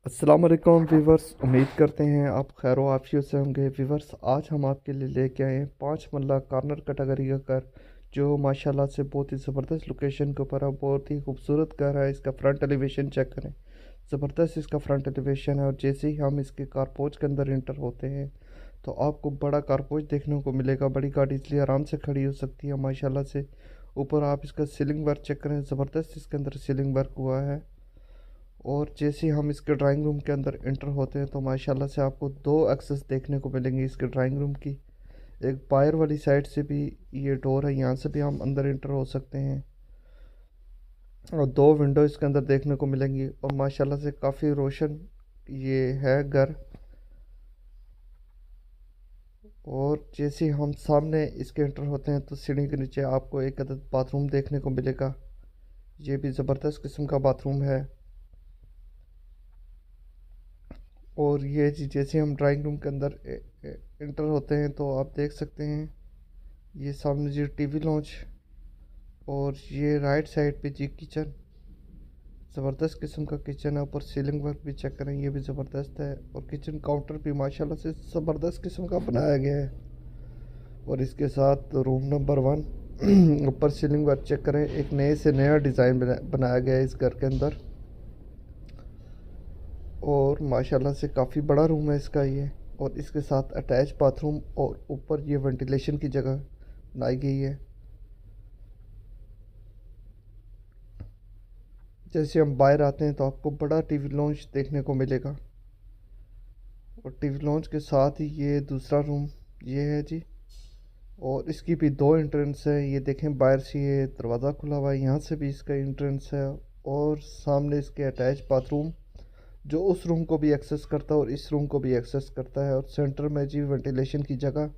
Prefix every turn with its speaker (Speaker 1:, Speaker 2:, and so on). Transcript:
Speaker 1: अस्सलाम वालेकुम व्यूवर्स, उम्मीद करते हैं आप खैर आफियत से होंगे। व्यूवर्स, आज हम आपके लिए लेके आए हैं 5 मरला कॉर्नर कैटेगरी का घर, जो माशाल्लाह से बहुत ही ज़बरदस्त लोकेशन के ऊपर है। बहुत ही खूबसूरत घर है। इसका फ्रंट एलिवेशन चेक करें, ज़बरदस्त इसका फ्रंट एलिवेशन है। और जैसे ही हम इसके कारपोच के अंदर इंटर होते हैं तो आपको बड़ा कारपोच देखने को मिलेगा। बड़ी गाड़ी इसलिए आराम से खड़ी हो सकती है माशाल्लाह से। ऊपर आप इसका सीलिंग वर्क चेक करें, ज़बरदस्त इसके अंदर सीलिंग वर्क हुआ है। और जैसे ही हम इसके ड्राइंग रूम के अंदर इंटर होते हैं तो माशाल्लाह से आपको दो एक्सेस देखने को मिलेंगे इसके ड्राइंग रूम की। एक बाहर वाली साइड से भी ये डोर है, यहाँ से भी हम अंदर इंटर हो सकते हैं। और दो विंडो इसके अंदर देखने को मिलेंगी और माशाल्लाह से काफ़ी रोशन ये है घर। और जैसे ही हम सामने इसके इंटर होते हैं तो सीढ़ी के नीचे आपको एक अदद बाथरूम देखने को मिलेगा। ये भी ज़बरदस्त किस्म का बाथरूम है। और ये जी जैसे हम ड्राइंग रूम के अंदर इंटर होते हैं तो आप देख सकते हैं ये सामने जी टीवी लॉन्च। और ये राइट साइड पे जी किचन, ज़बरदस्त किस्म का किचन है। ऊपर सीलिंग वर्क भी चेक करें, ये भी ज़बरदस्त है। और किचन काउंटर भी माशाल्लाह से ज़बरदस्त किस्म का बनाया गया है। और इसके साथ रूम नंबर 1 ऊपर सीलिंग वर्क चेक करें, एक नए से नया डिज़ाइन बनाया गया है इस घर के अंदर। और माशाल्लाह से काफ़ी बड़ा रूम है इसका ये। और इसके साथ अटैच बाथरूम और ऊपर ये वेंटिलेशन की जगह बनाई गई है। जैसे हम बाहर आते हैं तो आपको बड़ा टीवी लॉन्च देखने को मिलेगा। और टीवी लॉन्च के साथ ही ये दूसरा रूम ये है जी। और इसकी भी दो एंट्रेंस है, ये देखें बाहर से ये दरवाज़ा खुला हुआ है, यहाँ से भी इसका एंट्रेंस है। और सामने इसके अटैच बाथरूम जो उस रूम को भी एक्सेस करता है और इस रूम को भी एक्सेस करता है। और सेंटर में जी वेंटिलेशन की जगह